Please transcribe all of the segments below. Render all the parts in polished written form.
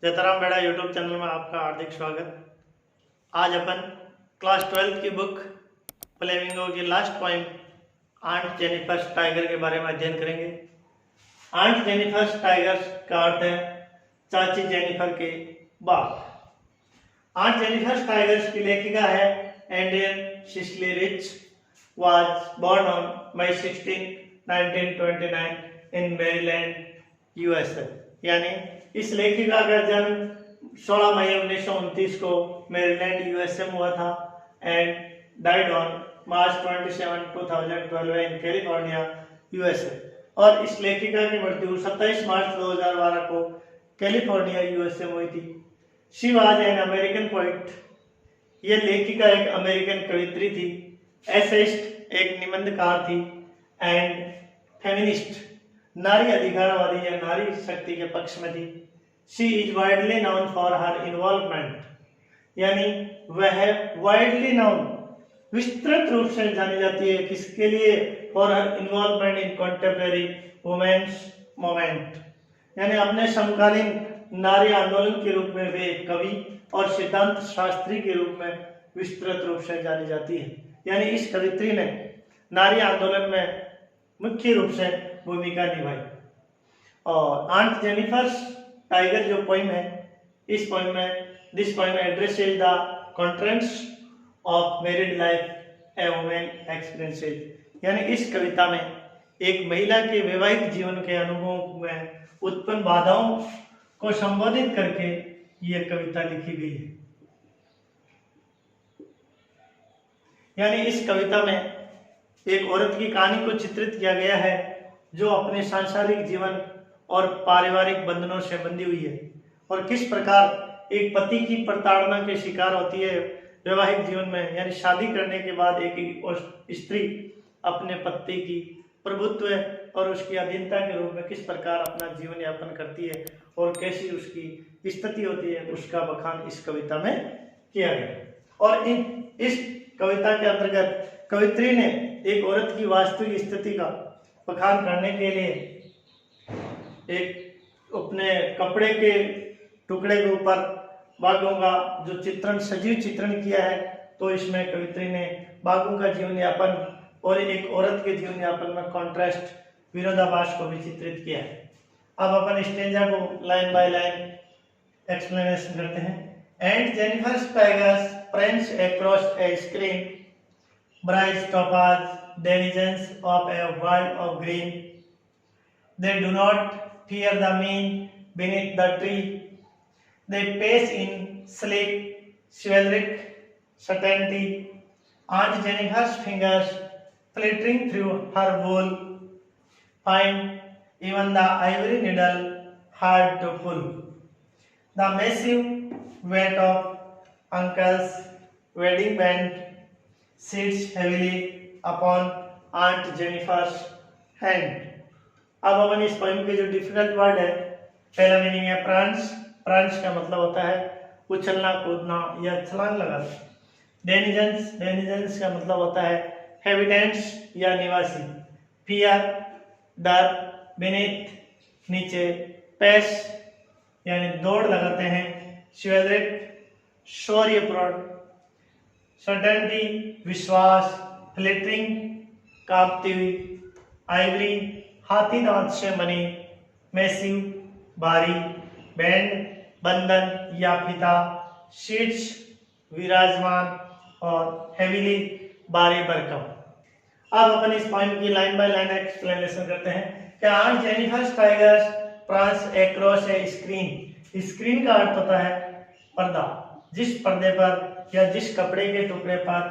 जयताराम बेड़ा YouTube channel में आपका हार्दिक स्वागत। आज अपन क्लास 12 की बुक फ्लेमिंगो की last poem aunt Jennifer's tiger के बारे में अध्ययन करेंगे। आंट जेनिफर्स टाइगर का अर्थ है चाची जेनिफर के बाप। आंट जेनिफर्स टाइगर्स की लेखिका है Adrian Sicily rich, was born on May 16, 1929 in Maryland, USA। यानी इस लेखिका का जन्म 16 मई 1929 को मेरीलैंड यूएसए में हुआ था and died on March 27, 2012 in California, USA. और इस लेखिका की मृत्यु 27 मार्च 2012 को कैलिफोर्निया, यूएसए में हुई थी। She was an American poet. ये लेखिका एक अमेरिकन कवित्री थी, एसेइस्ट एक निबंधकार थी एंड फेमिनिस्ट नारी अधिकारवादी या नारी शक्ति के पक्ष में थी। She is widely noun for her involvement, यानी वह वाइडली नाउन विस्तृत रूप से जानी जाती है किसके लिए? For her involvement in contemporary women's movement, यानी अपने समकालीन नारी आंदोलन के रूप में वे कवि और सिद्धांत शास्त्री के रूप में विस्तृत रूप से जानी जाती है। यानी इस कवित्री ने नारी आंदोलन में मुख्य रूप से भूमिका निभाई। और आंट जेनिफर्स टाइगर जो पोइम है, इस पोइम में this poem addresses the constraints of married life a women experiences, यानी इस कविता में एक महिला के वैवाहिक जीवन के अनुभवों में उत्पन्न बाधाओं को संबोधित करके यह कविता लिखी गई है। यानी इस कविता में एक औरत की कहानी को चित्रित किया गया है जो अपने सांसारिक जीवन और पारिवारिक बंधनों से बंधी हुई है और किस प्रकार एक पति की प्रताड़ना के शिकार होती है वैवाहिक जीवन में। यानी शादी करने के बाद एक स्त्री अपने पति की प्रभुत्व और उसकी अधीनता के रूप में किस प्रकार अपना जीवन यापन करती है और कैसी उसकी स्थिति होती है, उसका बखान इस कविता में किया गया। और इस कविता के अंतर्गत कवित्री ने एक औरत की वास्तविक स्थिति का बखान करने के लिए एक अपने कपड़े के टुकड़े के ऊपर बाघों का जो चित्रण, सजीव चित्रण किया है, तो इसमें कवित्री ने बाघों का जीवन यापन और एक औरत के जीवन यापन में कॉन्ट्रास्ट, विरोधाभास को भी चित्रित किया है। अब अपन स्टेंजा को लाइन बाय लाइन एक्सप्लेनेशन करते हैं। And Jennifer's tigers prance across a screen, bright topaz, denizens of a world of green. They do not fear the mean beneath the tree. They pace in sleek, chivalric certainty. Aunt Jennifer's fingers flittering through her wool find even the ivory needle hard to pull. The massive weight of Uncle's wedding band sits heavily upon Aunt Jennifer's hand. अब अपन इस poem के जो difficult word है, पहला meaning है prawns. Prawns का मतलब होता है उछलना, कूदना या छलांग लगाना। डेनिजेंस, डेनिजेंस का मतलब होता है हैबिटेंट्स या निवासी। फियर डर, बीनीथ नीचे, पेस यानी दौड़ लगाते हैं। शिवलिक शौर्यपूर्ण, सर्टेनिटी विश्वास, फ्लिटरिंग कांपती हुई, आइवरी हाथी दांत से बनी, मैसिव भारी, बैंड बंधन या फीता, शीट्स विराजमान और हेवीली भारी भरकम। अब अपन इस पॉइंट की लाइन बाय लाइन एक्सप्लेनेशन करते हैं कि aunt Jennifer's tigers prance across a screen. Screen का अर्थ होता है पर्दा। जिस पर्दे पर या जिस कपड़े के टुकड़े पर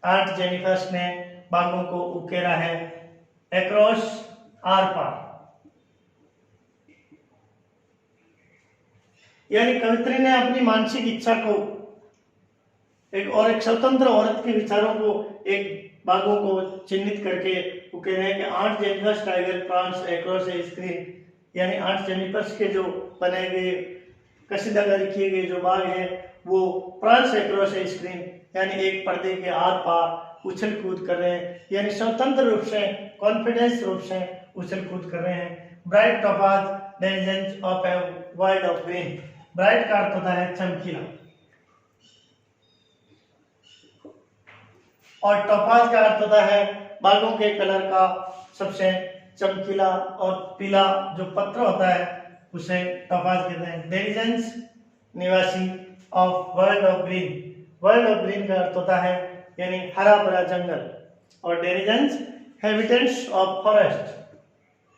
आंट जेनिफर्स ने बाघों को उकेरा है, एक्रॉस आर पार, यानी कवित्री ने अपनी मानसिक इच्छा को एक स्वतंत्र औरत के विचारों को एक बाघों को चिन्हित करके उकेरा है कि aunt Jennifer's tiger prance across a screen, यानी आंट जेनिफर्स के जो बनाए गए कसीदाकारी किए गए जो बाघ है वो प्रांस एक्रॉस ए स्क्रीन, यानी एक पर्दे के आर पार उछल कूद कर रहे हैं, यानी स्वतंत्र रूप से, कॉन्फिडेंस रूप से उछल कूद कर रहे हैं। Bright topaz denizens of a world of green. Bright का अर्थ होता है चमकीला, और टोपाज का अर्थ होता है बागों के कलर का सबसे चमकीला और पीला जो पत्थर होता है उसे टोपाज कहते हैं। डेंजेंस निवासी of world of green, world of green का अर्थ होता है यानी हरा भरा जंगल, और denizens habitants of forest,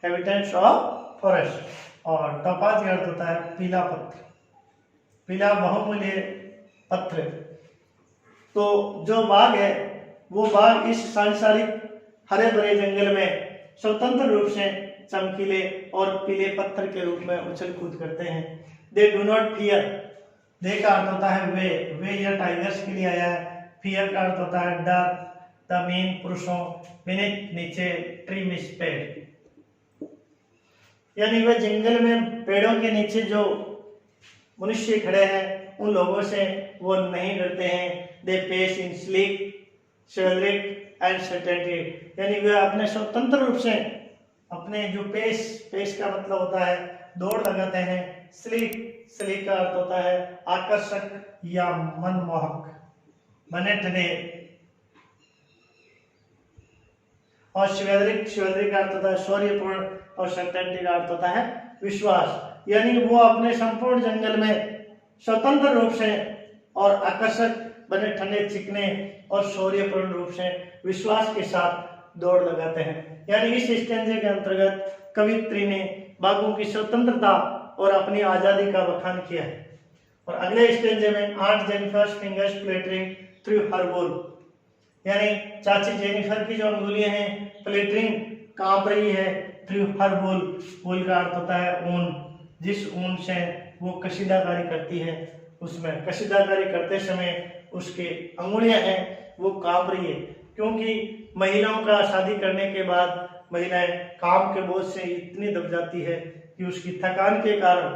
habitants of forest, और टोपाज का अर्थ होता है पीला पत्थर, पीला बहुमूल्य पत्थर। तो जो बाघ है वो बाघ इस सांसारिक हरे भरे जंगल में स्वतंत्र रूप से चमकीले और पीले पत्थर के रूप में उछल कूद करते हैं। दे डू नॉट फियर, दे का अर्थ होता है वे यह टाइगर्स के लिए आया है। फियर का अर्थ होता है डर, द मेन पुरुषों, बीनीथ नीचे, ट्री मिस पेड़, यानी वे जंगल में पेड़ों के नीचे जो मनुष्य खड़े हैं उन लोगों से वो नहीं डरते हैं। They pace in sleek chivalric and certainty, यानी वे अपने स्वतंत्र रूप से अपने जो पेस का मतलब होता है दौड़ लगाते हैं। स्लीक का अर्थ होता है आकर्षक या मनमोहक, बने ठने, और शिवलरिक का अर्थ होता है शौर्यपूर्ण, और सर्टेनिटी का अर्थ होता है विश्वास, यानी वो अपने संपूर्ण जंगल में स्वतंत्र रूप से और आकर्षक बने ठंडे चिकने और शौर्यपूर्ण रूप से विश्वास के साथ दौड़ लगाते हैं। यानी इस स्टेंजे के अंतर्गत कवित्री ने बाघों की स्वतंत्रता और अपनी आजादी का बखान किया है। और अगले स्टेंजे में aunt Jennifer's fingers fluttering through her wool, यानी चाची जेनिफर की जो अंगुलियां हैं फ्लैटरिंग कांप रही है थ्रू हर वूल, वूल का अर्थ होता है ऊन, जिस ऊन से वो कशीदाकारी करती है उसमें कशीदाकारी करते समय उसके अंगुलियां हैं वो कांप रही है, क्योंकि महिलाओं का शादी करने के बाद महिलाएं काम के बोझ से इतनी दब जाती है कि उसकी थकान के कारण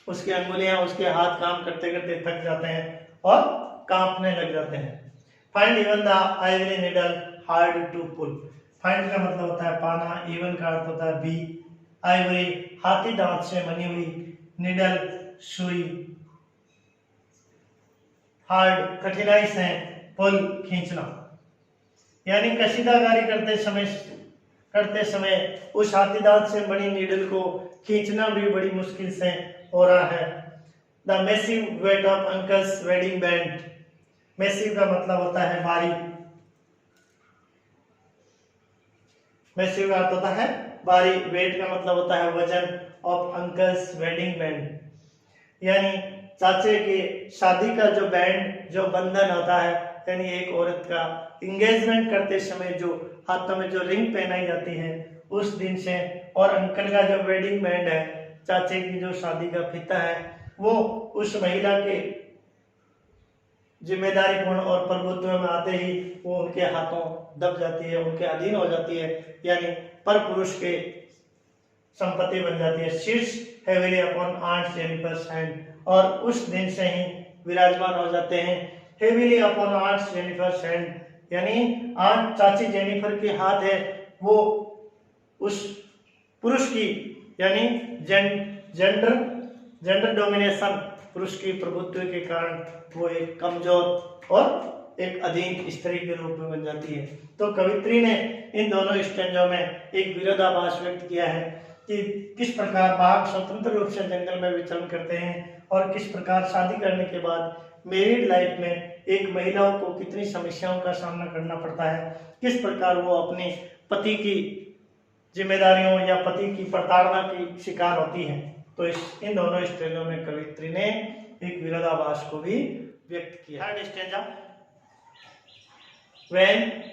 उसकी अंगुलियां, उसके हाथ काम करते करते थक जाते हैं और कांपने लग जाते हैं। Find even the ivory needle hard to pull, find का मतलब होता है पाना, इवन का अर्थ होता है भी, आइवरी हाथी दांत से बनी हुई, नीडल सुई, हार्ड कठिनाई से, पुल खींचना, यानी कशीदाकारी करते समय उस हाथी दांत से बनी नीडल को खींचना भी बड़ी मुश्किल से हो रहा है। The massive weight of uncle's wedding band, massive का मतलब होता है भारी, मैसिव का अर्थ होता है भारी, वेट का मतलब होता है वजन, ऑफ अंकल्स वेडिंग बैंड, यानी चाचे के शादी का जो बैंड, जो बंधन होता है, यानी एक औरत का इंगेजमेंट करते समय जो हाथों में जो रिंग पहनाई जाती है उस दिन से, और अंकल का जो वेडिंग बैंड है, चाचे की जो शादी का फीता है, वो उस महिला के जिम्मेदारी पूर्ण और प्रभुत्व में आते ही वो उनके हाथों दब जाती है, उनके अधीन हो जाती है, यानी पर पुरुष के संपत्ति बन जाती है। Sits heavily upon aunt Jennifer's hand, और उस दिन से ही विराजमान हो जाते हैं heavily upon aunt Jennifer's hand, यानी आंट चाची जेनिफर के हाथ है वो उस पुरुष की, यानी जेंडर डोमिनेशन, पुरुष की प्रभुत्व के कारण वो एक कमजोर और एक अधीन स्त्री के रूप में बन जाती है। तो कवित्री ने इन दोनों स्टेंजों में एक विरोधाभास व्यक्त किया है कि किस प्रकार बाघ स्वतंत्र रूप से जंगल में विचरण करते हैं और किस प्रकार शादी करने के बाद मैरिड लाइफ में एक महिलाओं को कितनी समस्याओं का सामना करना पड़ता है, किस प्रकार वो अपने पति की जिम्मेदारियों या पति की प्रताड़ना की शिकार होती है। तो इन दोनों स्टेंजों में कवित्री ने एक विरोधाभास को भी व्यक्त किया। Third stanza, when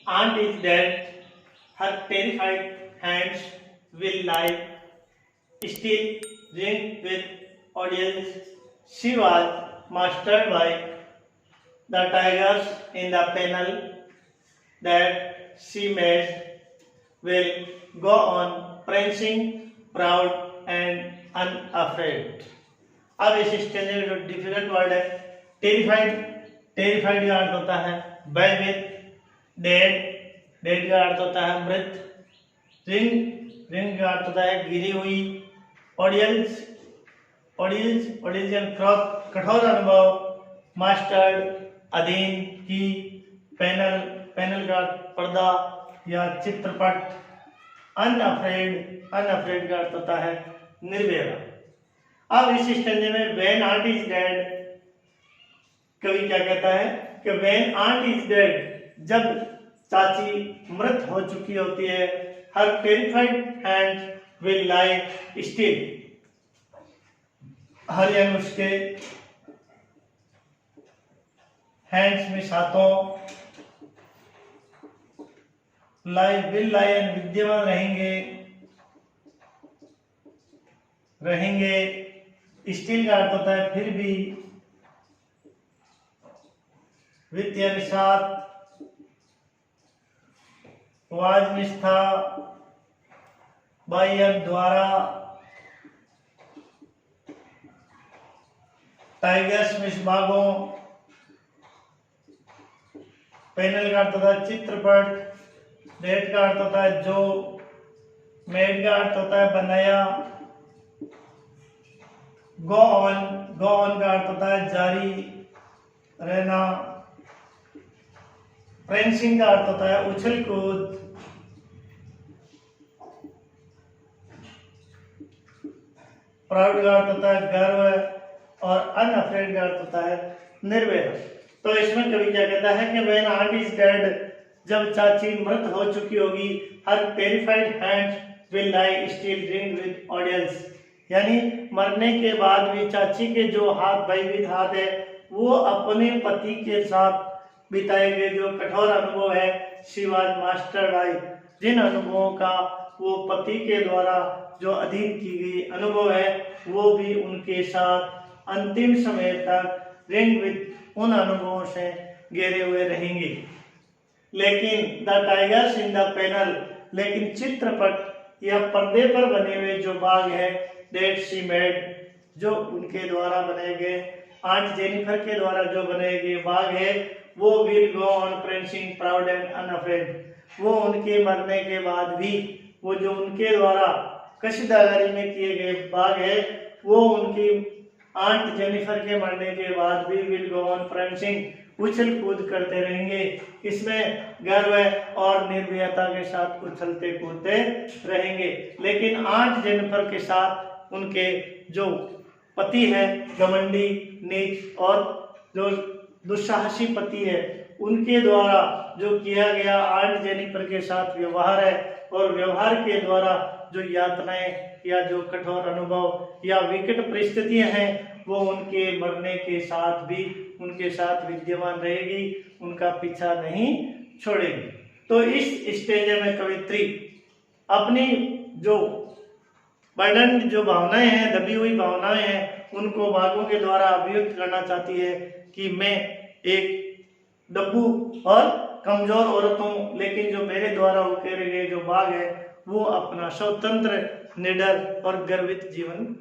aunt is dead, her terrified hands will lie still, ringed with audience. She was mastered by the tigers in the panel that she made will go on prancing, proud and unafraid. अब इस Strange में जो difficult word है terrified का अर्थ होता है भयभीत, डेड का अर्थ होता है मृत, रिंग का अर्थ होता है गिरी हुई, ऑडियंस ऑडियंस कठोर अनुभव, मास्टर्ड अधीन की, पैनल का पर्दा या चित्रपट, अनअफ्रेड का अर्थ होता है निर्भय। अब इस स्टेंजे में व्हेन आंट इज डेड, कवि क्या कहता है कि व्हेन आंट इज डेड, जब चाची मृत हो चुकी होती है, हर petrified hands will lie still, हर यानी उसके हैंड्स में हाथों, विल लाई विद्यमान रहेंगे। स्टिल का अर्थ होता है फिर भी, विद यानी साथ, वाज निष्ठा, बाय द्वारा, टाइगर्स में बाघों, पैनल का अर्थ होता है चित्रपट, डेट का अर्थ होता है जो, मेड का अर्थ होता है बनाया, गो ऑन का अर्थ होता है जारी रहना, प्रेंसिंग का अर्थ होता है उछल कूद, प्राउड का अर्थ होता है गर्व, और अनअफ्रेड का अर्थ होता है निर्भय। तो इसमें कवि क्या कहता है कि व्हेन आंट इज डेड, जब चाची मृत हो चुकी होगी, her petrified hands will lie still ring with audience, यानी मरने के बाद भी चाची के जो हाथ, भयभीत हाथ है, वो अपने पति के साथ बिताए गए जो कठोर अनुभव है, शिवाज मास्टर राय, जिन अनुभवों का वो पति के द्वारा जो अधीन की गई अनुभव है, वो भी उनके साथ अंतिम समय तक रिंग विद, उन अनुभवों से घेरे हुए रहेंगे। लेकिन the tigers in the panel, लेकिन चित्रपट या पर्दे पर बने हुए जो बाघ है, दैट शी मेड, जो उनके द्वारा बनाए गए, आंट जेनिफर के द्वारा जो बनाए गए बाघ है, वो will go on prancing proud and unafraid, वो उनके मरने के बाद भी, वो जो उनके द्वारा कशीदाकारी में किए गए बाघ है, वो उनकी आंट जेनिफर के मरने के बाद भी विल गो ऑन प्रेंसिंग, उछल कूद करते रहेंगे, इसमें गर्व और निर्भयता के साथ उछलते कूदते रहेंगे। लेकिन आंट जेनिफर के साथ उनके जो पति है, घमंडी, नीच और जो दुस्साहसी पति है, उनके द्वारा जो किया गया आंट जेनिफर के साथ व्यवहार है, और व्यवहार के द्वारा जो यातनाएं या जो कठोर अनुभव या विकट परिस्थितियां हैं, वो उनके मरने के साथ भी उनके साथ विद्यमान रहेगी, उनका पीछा नहीं छोड़ेगी। तो इस स्टेज में कवित्री अपनी जो बर्डन जो भावनाएं हैं, दबी हुई भावनाएं हैं, उनको बाघों के द्वारा अभिव्यक्त करना चाहती है कि मैं एक दब्बू और कमजोर औरत हूँ, लेकिन जो मेरे द्वारा उकेरे गए जो बाघ है, वो अपना स्वतंत्र, निडर और गर्वित जीवन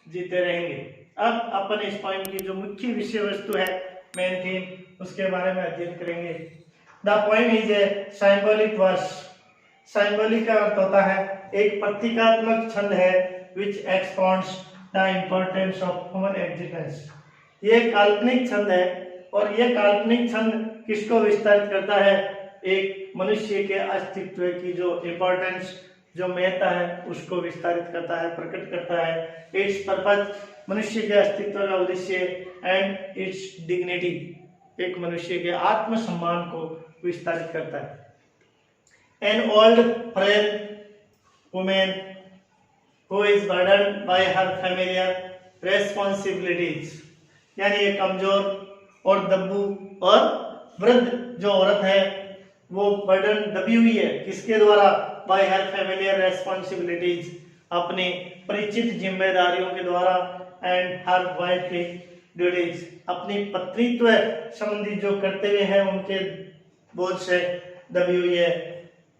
जीते रहेंगे। अब अपन इस पॉइंट की जो मुख्य विषय वस्तु है, मेन थीम, उसके बारे में अध्ययन करेंगे। The point is a symbolic verse. Symbolic का अर्थ होता है एक प्रतीकात्मक छंद है, which expands the importance of human existence. ये काल्पनिक छंद है, और ये काल्पनिक छंद किसको विस्तारित करता है? एक मनुष्य के अस्तित्व की जो इम्पोर्टेंस, जो महत्ता है, उसको विस्तारित करता है, प्रकट करता है। इट्स पर्पज, मनुष्य के अस्तित्व का उद्देश्य, एंड इट्स डिग्निटी, एक मनुष्य के आत्मसम्मान को विस्तारित करता है। An old frail women who is burdened by her familiar responsibilities, यानी एक कमजोर और दब्बू और वृद्ध जो औरत है, वो बर्डन दबी हुई है, किसके द्वारा? बाय हर फैमिलियर रेस्पॉन्सिबिलिटीज, अपनी परिचित जिम्मेदारियों के द्वारा, एंड हर वाइफली ड्यूटीज, अपनी पत्नीत्व संबंधी जो कर्तव्य हैं उनके बोझ से दबी हुई है।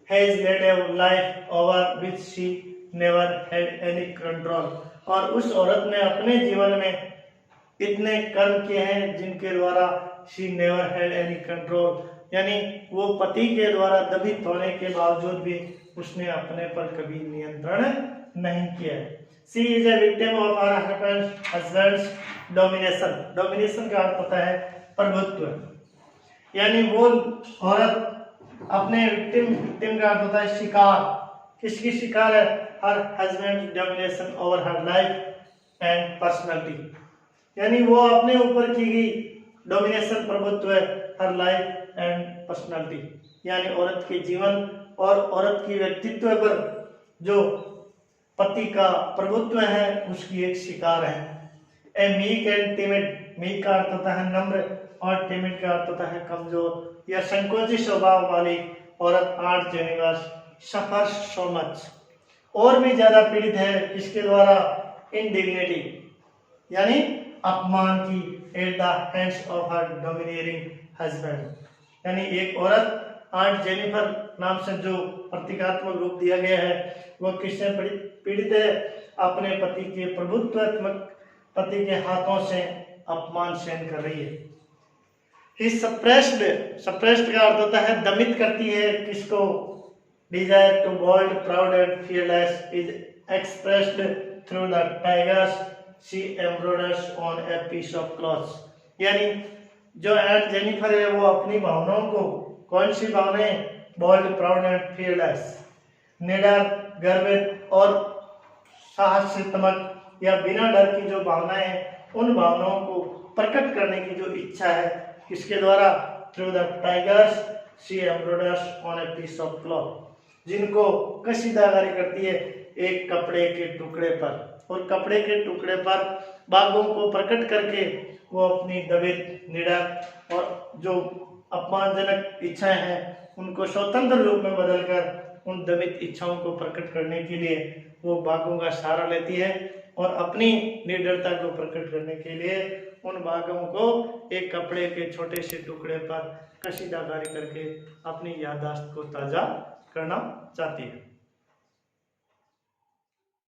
Has lead A life over which she never had any control, और उस औरत ने अपने जीवन में इतने कर्म किए हैं जिनके द्वारा she never had any control, यानी वो पति के द्वारा दबित होने के बावजूद भी उसने अपने पर कभी नियंत्रण नहीं किया है। She is a victim of her husband's domination. Domination का अर्थ होता है प्रभुत्व, यानी वो औरत अपने विक्टिम का अर्थ होता है शिकार। किसकी शिकार है? Her husband domination over her life and personality, यानी वो अपने ऊपर की गई डोमिनेशन प्रभुत्व है हर लाइफ एंड पर्सनालिटी, यानी औरत के जीवन और औरत की व्यक्तित्व पर जो पति का प्रभुत्व है उसकी एक शिकार है। ए मीक एंड टिमिड, मीक का अर्थ होता है नम्र और टिमिड का अर्थ होता है कमजोर या संकोची स्वभाव वाली औरत आर्ट जेनिवर्स सफर सो मच, और भी ज्यादा पीड़ित है किसके द्वारा? इंडिग्निटी, यानी अपमान की at the hands of her dominating husband, यानी एक औरत आंट जेनिफर नाम से जो प्रतीकात्मक रूप दिया गया है वो किससे पीड़ित है? अपने पति के प्रभुत्वात्मक पति के हाथों से अपमान सहन कर रही है। ही सप्रेस्ड, सप्रेस्ड का अर्थ होता है दमित करती है किसको? Desire to bold proud and fearless is expressed through the tigers she embroiders on a piece of cloths, यानी जो एंट जेनिफर है वो अपनी भावनाओं को, कौन सी भावनाएं? बोल्ड प्राउड एंड फियरलेस, निडर गर्वित और साहसिक या बिना डर की जो भावनाएं हैं उन भावनाओं को प्रकट करने की जो इच्छा है किसके द्वारा? Through the tigers she embroiders on a piece of cloth, जिनको कशीदाकारी करती है एक कपड़े के टुकड़े पर, और कपड़े के टुकड़े पर बागों को प्रकट करके वो अपनी दबित निडर और जो अपमानजनक इच्छाएं हैं उनको स्वतंत्र रूप में बदलकर उन दबित इच्छाओं को प्रकट करने के लिए वो बागों का सहारा लेती है, और अपनी निडरता को प्रकट करने के लिए उन बागों को एक कपड़े के छोटे से टुकड़े पर कशीदाकारी करके अपनी याददाश्त को ताज़ा करना चाहती है।